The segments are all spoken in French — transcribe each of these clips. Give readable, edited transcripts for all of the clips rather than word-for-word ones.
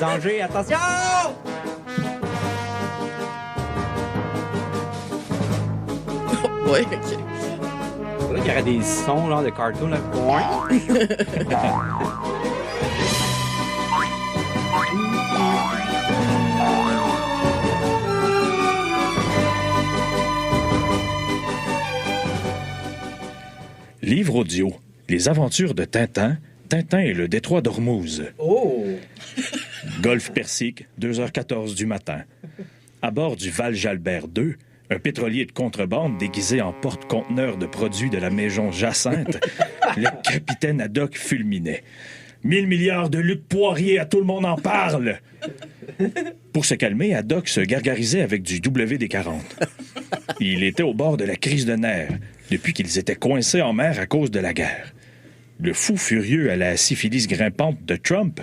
Danger, attention! Ouais, ok. Là, il y aurait des sons genre de cartoon, là. Livre audio. Les aventures de Tintin, Tintin et le détroit d'Ormuz. Oh! Golfe Persique, 2h14 du matin. À bord du Val Jalbert II, un pétrolier de contrebande déguisé en porte-conteneur de produits de la maison Jacinthe, le capitaine Haddock fulminait. 1000 milliards de Luc Poirier, à tout le monde en parle! Pour se calmer, Haddock se gargarisait avec du WD-40. Il était au bord de la crise de nerfs, depuis qu'ils étaient coincés en mer à cause de la guerre. Le fou furieux à la syphilis grimpante de Trump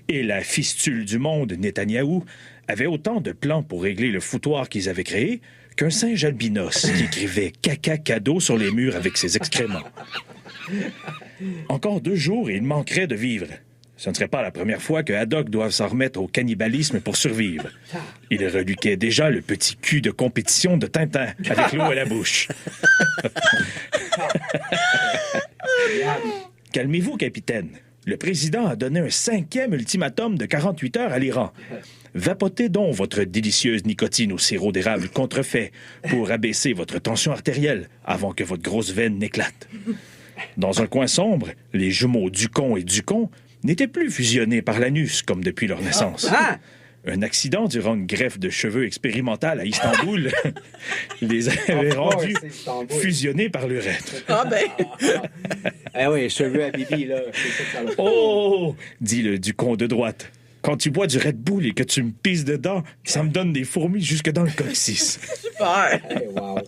et la fistule du monde Netanyahou avaient autant de plans pour régler le foutoir qu'ils avaient créé qu'un singe albinos qui écrivait « caca cadeau » sur les murs avec ses excréments. Encore 2 jours et il manquerait de vivre. Ce ne serait pas la première fois que Haddock doive s'en remettre au cannibalisme pour survivre. Il reluquait déjà le petit cul de compétition de Tintin avec l'eau à la bouche. Calmez-vous, capitaine. Le président a donné un 5e ultimatum de 48 heures à l'Iran. Vapotez donc votre délicieuse nicotine au sirop d'érable contrefait pour abaisser votre tension artérielle avant que votre grosse veine n'éclate. Dans un coin sombre, les jumeaux Ducon et Ducon n'étaient plus fusionnés par l'anus comme depuis leur naissance. Un accident durant une greffe de cheveux expérimentale à Istanbul les avait rendus fusionnés par l'urètre. Ah ben! Eh oui, cheveux à bibi, là. C'est ça que ça va. Oh! Dit le Ducon de droite. Quand tu bois du Red Bull et que tu me pisses dedans, ça me donne des fourmis jusque dans le coccyx. Super! Hey, wow.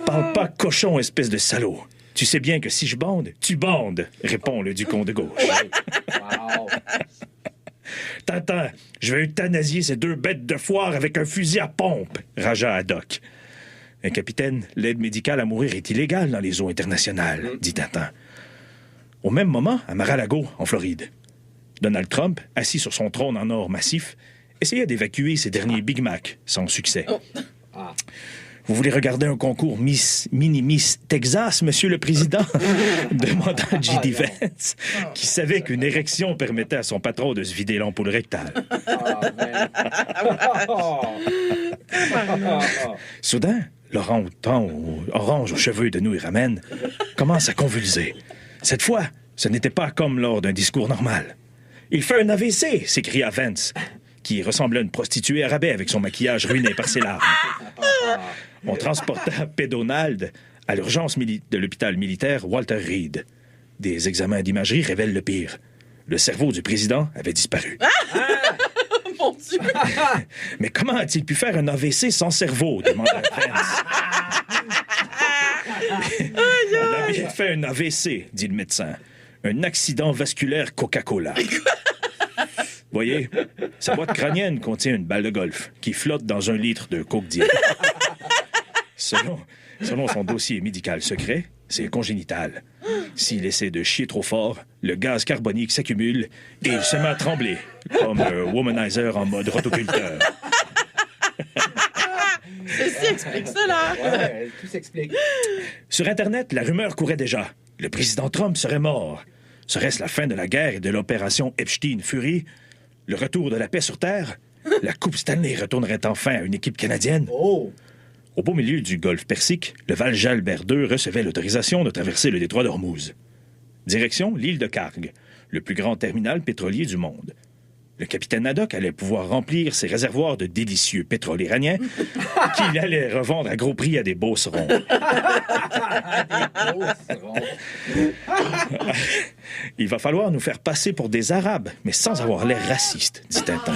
Parle pas cochon, espèce de salaud. Tu sais bien que si je bande, tu bandes, répond le Ducon de gauche. Wow. Tintin, je vais euthanasier ces 2 bêtes de foire avec un fusil à pompe, ragea Haddock. Un capitaine, l'aide médicale à mourir est illégale dans les eaux internationales, dit Tintin. Au même moment, à Mar-a-Lago, en Floride, Donald Trump, assis sur son trône en or massif, essayait d'évacuer ses derniers Big Mac, sans succès. Vous voulez regarder un concours Mini-Miss Texas, Monsieur le Président? Demanda J.D. Vance, qui savait qu'une érection permettait à son patron de se vider l'ampoule rectale. Soudain, l'orang-outan orange aux cheveux de nouilles ramen commence à convulser. Cette fois, ce n'était pas comme lors d'un discours normal. « Il fait un AVC !» s'écria Vance, qui ressemblait à une prostituée à rabais avec son maquillage ruiné par ses larmes. On transporta Pédonald à l'urgence de l'hôpital militaire Walter Reed. Des examens d'imagerie révèlent le pire. Le cerveau du président avait disparu. Mon Dieu! Mais comment a-t-il pu faire un AVC sans cerveau? Demanda Vance. On a bien fait un AVC, dit le médecin. Un accident vasculaire Coca-Cola. Voyez, sa boîte crânienne contient une balle de golf qui flotte dans 1 litre de coke diète. Selon son dossier médical secret, c'est congénital. S'il essaie de chier trop fort, le gaz carbonique s'accumule et il se met à trembler, comme un womanizer en mode rotoculteur. Ceci explique cela! Ouais, tout s'explique. Sur Internet, la rumeur courait déjà. Le président Trump serait mort. Serait-ce la fin de la guerre et de l'opération Epstein-Fury? Le retour de la paix sur Terre? La Coupe Stanley retournerait enfin à une équipe canadienne? Oh! Au beau milieu du golfe Persique, le Val Jalbert II recevait l'autorisation de traverser le détroit d'Ormuz. Direction l'île de Karg, le plus grand terminal pétrolier du monde. Le capitaine Haddock allait pouvoir remplir ses réservoirs de délicieux pétrole iranien qu'il allait revendre à gros prix à des beaucerons. Il va falloir nous faire passer pour des Arabes, mais sans avoir l'air raciste, dit Tintin.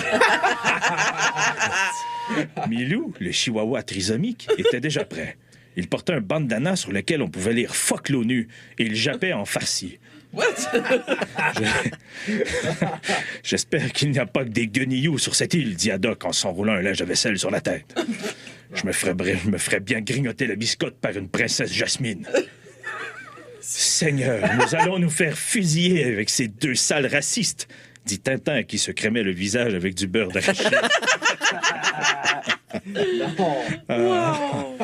Milou, le chihuahua trisomique, était déjà prêt. Il portait un bandana sur lequel on pouvait lire « Fuck l'ONU » et il jappait en farci. J'espère qu'il n'y a pas que des guenilloux sur cette île, dit Haddock en s'enroulant un linge à vaisselle sur la tête. Je me ferais bien grignoter la biscotte par une princesse Jasmine. Seigneur, nous allons nous faire fusiller avec ces deux sales racistes, dit Tintin qui se crémait le visage avec du beurre d'arachide. Wow!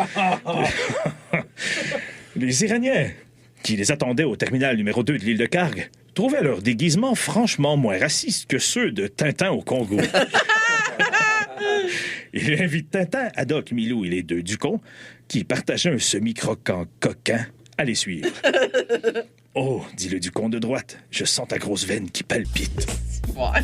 Les Iraniens, qui les attendaient au terminal numéro 2 de l'île de Karg, trouvaient leur déguisement franchement moins raciste que ceux de Tintin au Congo. Il invite Tintin, Haddock, Milou et les deux Ducons, qui partageaient un semi-croquant coquin, à les suivre. « Oh, dit le Ducon de droite, je sens ta grosse veine qui palpite. » Ouais.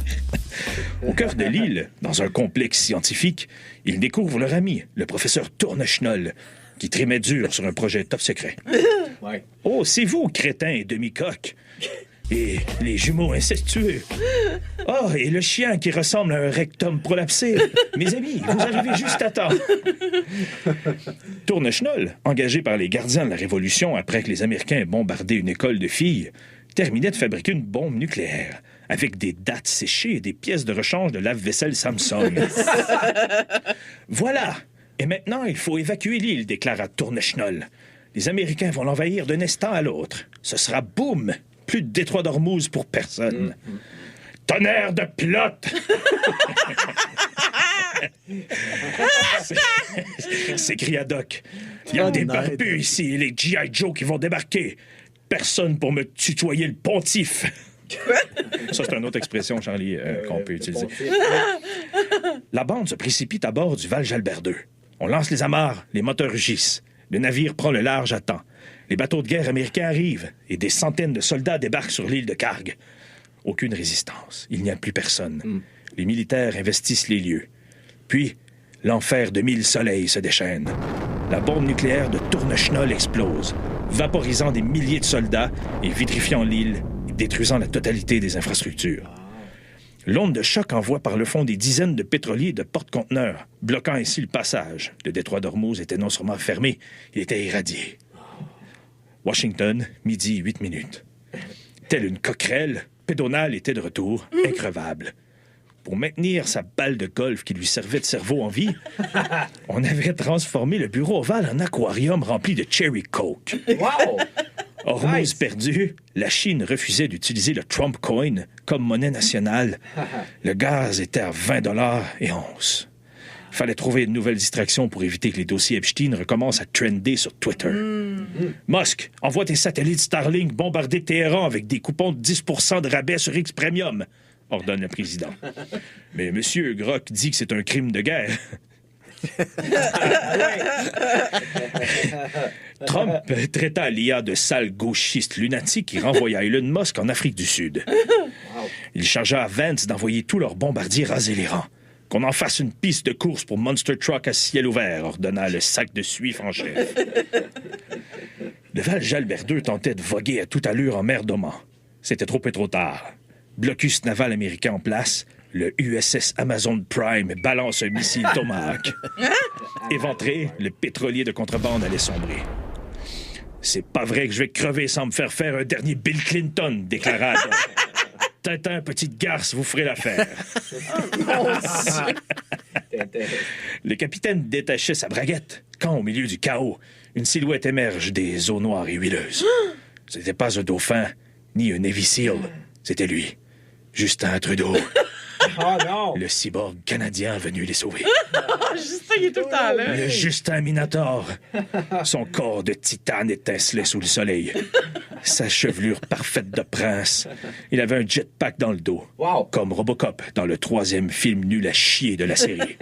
Au cœur de l'île, dans un complexe scientifique, ils découvrent leur ami, le professeur Tourneschnoll, qui trimait dur sur un projet top secret. Ouais. « Oh, c'est vous, crétin et demi-coq! Et les jumeaux incestueux! Oh, et le chien qui ressemble à un rectum prolapsé! Mes amis, vous arrivez juste à temps! » Tourneschnoll, engagé par les gardiens de la Révolution après que les Américains aient bombardé une école de filles, terminait de fabriquer une bombe nucléaire avec des dates séchées et des pièces de rechange de lave-vaisselle Samsung. « Voilà! Et maintenant, il faut évacuer l'île, déclara Tourneschnoll. Les Américains vont l'envahir d'un instant à l'autre. Ce sera boum! Plus de détroit d'Ormuz pour personne. Tonnerre de plot! S'écria Doc. Il y a des barbus ici et les G.I. Joe qui vont débarquer. Personne pour me tutoyer le pontife. Ça, c'est une autre expression, Charlie, qu'on peut utiliser. La bande se précipite à bord du Val-Jalbert II. On lance les amarres, les moteurs rugissent. Le navire prend le large à temps. Les bateaux de guerre américains arrivent et des centaines de soldats débarquent sur l'île de Karg. Aucune résistance. Il n'y a plus personne. Les militaires investissent les lieux. Puis, l'enfer de 1000 soleils se déchaîne. La bombe nucléaire de Tourneschnoll explose, vaporisant des milliers de soldats et vitrifiant l'île, et détruisant la totalité des infrastructures. L'onde de choc envoie par le fond des dizaines de pétroliers et de porte-conteneurs, bloquant ainsi le passage. Le détroit d'Ormuz était non seulement fermé, il était irradié. Washington, midi 8 minutes. Telle une coquerelle, Pédonal était de retour, increvable. Pour maintenir sa balle de golf qui lui servait de cerveau en vie, on avait transformé le bureau ovale en aquarium rempli de cherry coke. Wow! Hormuz Nice. perdu, la Chine refusait d'utiliser le Trump coin comme monnaie nationale. Le gaz était à 20$ et once. Fallait trouver une nouvelle distraction pour éviter que les dossiers Epstein recommencent à trender sur Twitter. Musk, envoie tes satellites Starlink bombarder Téhéran avec des coupons de 10% de rabais sur X Premium, ordonne le président. Mais Monsieur Grok dit que c'est un crime de guerre. Trump traita l'IA de sale gauchiste lunatique qui renvoya Elon Musk en Afrique du Sud. Il chargea à Vance d'envoyer tous leurs bombardiers raser les rangs. Qu'on en fasse une piste de course pour Monster Truck à ciel ouvert, ordonna le sac de suif en chef. Le Val-Jalbert II tentait de voguer à toute allure en mer d'Oman. C'était trop et trop tard. Blocus naval américain en place, le USS Amazon Prime balance un missile Tomahawk. Éventré, le pétrolier de contrebande allait sombrer. « C'est pas vrai que je vais crever sans me faire faire un dernier Bill Clinton », déclara Adam. « Tintin, petite garce, vous ferez l'affaire. » Le capitaine détachait sa braguette quand, au milieu du chaos, une silhouette émerge des eaux noires et huileuses. C'était pas un dauphin, ni un Navy SEAL. C'était lui, Justin Trudeau. Oh non! Le cyborg canadien venu les sauver. Justin, il est tout le temps là. Le Justin Minator. Son corps de titane étincelait sous le soleil. Sa chevelure parfaite de prince. Il avait un jetpack dans le dos. Wow! Comme Robocop dans le 3e film nul à chier de la série.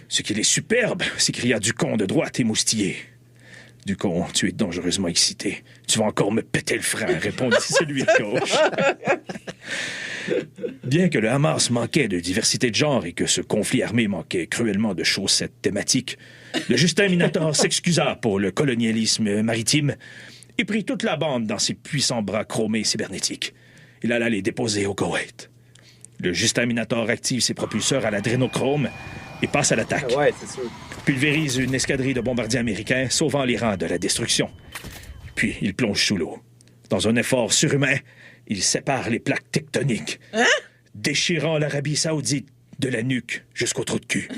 Ce qu'il est superbe, s'écria Ducon de droite émoustillé. Ducon, tu es dangereusement excité. Tu vas encore me péter le frein, répondit celui de gauche. Bien que le Hamas manquait de diversité de genre et que ce conflit armé manquait cruellement de chaussettes thématiques, le Justin Minator s'excusa pour le colonialisme maritime et prit toute la bande dans ses puissants bras chromés cybernétiques. Il alla les déposer au Koweït. Le Justin Minator active ses propulseurs à l'adrénochrome et passe à l'attaque. Ouais, c'est sûr. Pulvérise une escadrille de bombardiers américains, sauvant les rangs de la destruction. Puis il plonge sous l'eau. Dans un effort surhumain, il sépare les plaques tectoniques, déchirant l'Arabie saoudite de la nuque jusqu'au trou de cul.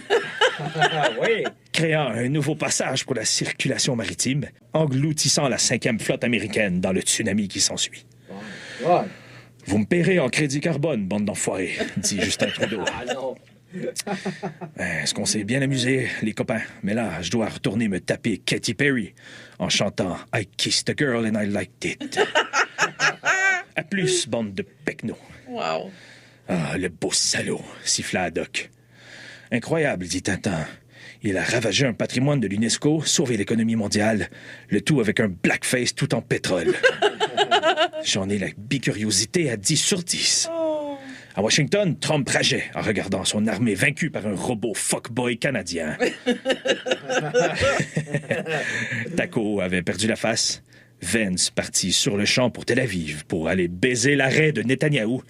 Ah oui! créant un nouveau passage pour la circulation maritime, engloutissant la 5e flotte américaine dans le tsunami qui s'ensuit. Ouais. Vous me paierez en crédit carbone, bande d'enfoirés, dit Justin Trudeau. Ah non. Est-ce qu'on s'est bien amusé, les copains? Mais là, je dois retourner me taper Katy Perry en chantant « I kissed a girl and I liked it ». À plus, bande de pecnos. Wow. Ah, le beau salaud, siffla Haddock. Incroyable, dit Tintin. Il a ravagé un patrimoine de l'UNESCO, sauvé l'économie mondiale, le tout avec un blackface tout en pétrole. J'en ai la bicuriosité à 10 sur 10. À Washington, Trump rageait en regardant son armée vaincue par un robot fuckboy canadien. Taco avait perdu la face. Vance partit sur le champ pour Tel Aviv pour aller baiser l'arrêt de Netanyahou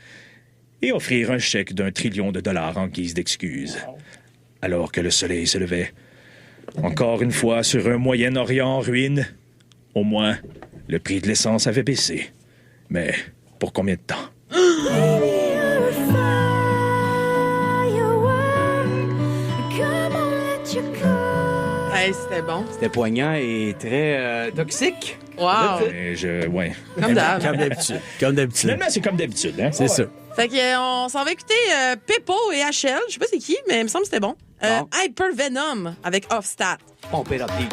et offrir un chèque d'1 trillion de dollars en guise d'excuse. Alors que le soleil se levait, encore une fois sur un Moyen-Orient en ruine, au moins, le prix de l'essence avait baissé. Mais pour combien de temps? Hey, c'était bon. C'était poignant et très toxique. Wow. Ouais. Comme d'hab. Comme d'habitude. Comme d'habitude. Finalement, c'est comme d'habitude, hein? C'est ça. Fait que, on s'en va écouter Peppo et HL. Je sais pas c'est qui, mais il me semble que c'était bon. Bon. Hyper Venom avec Offstat. Pompez la pique.